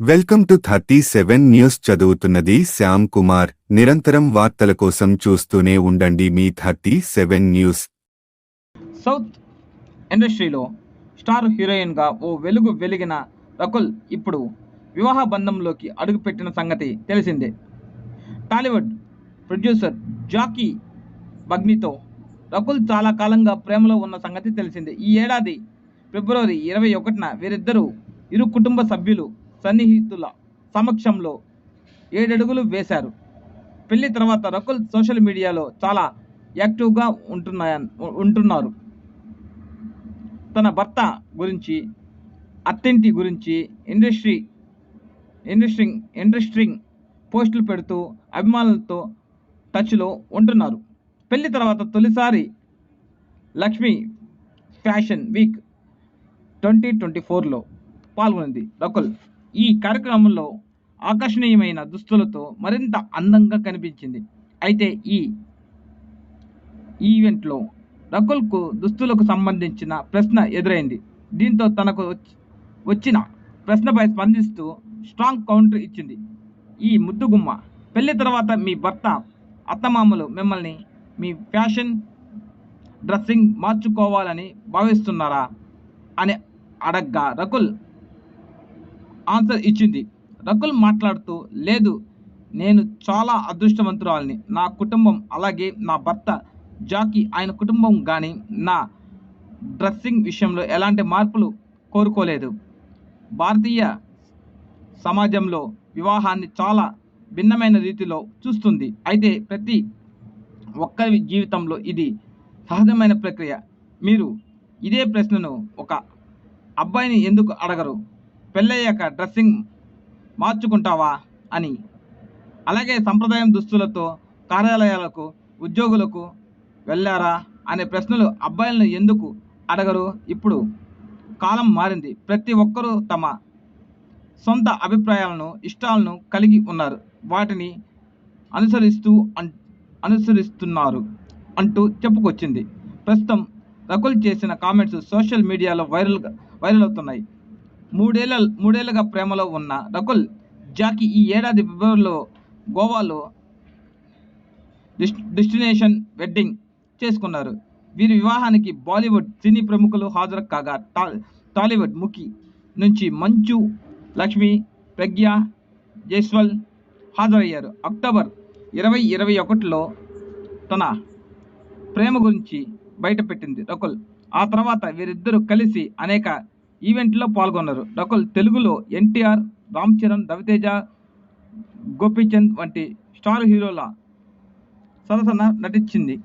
Welcome to 37 news. చదువుతున్నది శ్యామ్ కుమార్. నిరంతరం వార్తల కోసం చూస్తూనే ఉండండి మీ 37 న్యూస్. సౌత్ ఇండస్ట్రీలో స్టార్ హీరోయిన్గా ఓ వెలుగు వెలిగిన రకుల్ ఇప్పుడు వివాహ బంధంలోకి అడుగుపెట్టిన సంగతి తెలిసిందే. టాలీవుడ్ ప్రొడ్యూసర్ జాకీ బగ్నీతో రకుల్ చాలా కాలంగా ప్రేమలో ఉన్న సంగతి తెలిసిందే. ఈ ఏడాది ఫిబ్రవరి 21న వీరిద్దరూ ఇరు కుటుంబ సభ్యులు సన్నిహితుల సమక్షంలో 7 అడుగులు వేశారు. పెళ్లి తర్వాత రకుల్ సోషల్ మీడియాలో చాలా యాక్టివ్గా ఉంటున్నారు. తన భర్త గురించి, అత్తింటి గురించి ఇంట్రెస్టింగ్ పోస్టులు పెడుతూ అభిమానులతో టచ్లో ఉంటున్నారు. పెళ్లి తర్వాత తొలిసారి లక్ష్మీ ఫ్యాషన్ వీక్ 2024లో పాల్గొంది రకుల్. ఈ కార్యక్రమంలో ఆకర్షణీయమైన దుస్తులతో మరింత అందంగా కనిపించింది. అయితే ఈ ఈవెంట్లో రకుల్కు దుస్తులకు సంబంధించిన ప్రశ్న ఎదురైంది. దీంతో తనకు వచ్చిన ప్రశ్నపై స్పందిస్తూ స్ట్రాంగ్ కౌంటర్ ఇచ్చింది ఈ ముద్దుగుమ్మ. పెళ్లి తర్వాత మీ భర్త, అత్తమామలు మిమ్మల్ని మీ ఫ్యాషన్ డ్రెస్సింగ్ మార్చుకోవాలని భావిస్తున్నారా అని అడగ్గా రకుల్ ఆన్సర్ ఇచ్చింది. రకుల్ మాట్లాడుతూ, లేదు, నేను చాలా అదృష్టవంతురాలిని. నా కుటుంబం, అలాగే నా భర్త జాకీ ఆయన కుటుంబం కానీ నా డ్రెస్సింగ్ విషయంలో ఎలాంటి మార్పులు కోరుకోలేదు. భారతీయ సమాజంలో వివాహాన్ని చాలా భిన్నమైన రీతిలో చూస్తుంది. అయితే ప్రతి ఒక్కరి జీవితంలో ఇది సహజమైన ప్రక్రియ. మీరు ఇదే ప్రశ్నను ఒక అబ్బాయిని ఎందుకు అడగరు? పెళ్ళయ్యాక డ్రెస్సింగ్ మార్చుకుంటావా అని. అలాగే సంప్రదాయం దుస్తులతో కార్యాలయాలకు, ఉద్యోగులకు వెళ్ళారా అనే ప్రశ్నలు అబ్బాయిలను ఎందుకు అడగరు? ఇప్పుడు కాలం మారింది. ప్రతి ఒక్కరూ తమ సొంత అభిప్రాయాలను, ఇష్టాలను కలిగి ఉన్నారు. వాటిని అనుసరిస్తున్నారు అంటూ చెప్పుకొచ్చింది. ప్రస్తుతం రకుల్ చేసిన కామెంట్స్ సోషల్ మీడియాలో వైరల్ అవుతున్నాయి. మూడేళ్లుగా ప్రేమలో ఉన్న రకుల్, జాకీ ఈ ఏడాది ఫిబ్రవరిలో గోవాలో డెస్టినేషన్ వెడ్డింగ్ చేసుకున్నారు. వీరి వివాహానికి బాలీవుడ్ సినీ ప్రముఖులు హాజరు కాగా టాలీవుడ్ ముఖి నుంచి మంచు, లక్ష్మి, ప్రజ్ఞా జైస్వాల్ హాజరయ్యారు. అక్టోబర్ 2021లో తన ప్రేమ గురించి బయటపెట్టింది రకుల్. ఆ తర్వాత వీరిద్దరూ కలిసి అనేక ఈవెంట్లో పాల్గొన్నారు. రకుల్ తెలుగులో ఎన్టీఆర్, రామ్ చరణ్, రవితేజ, గోపీచంద్ వంటి స్టార్ హీరోల సరసన నటించింది.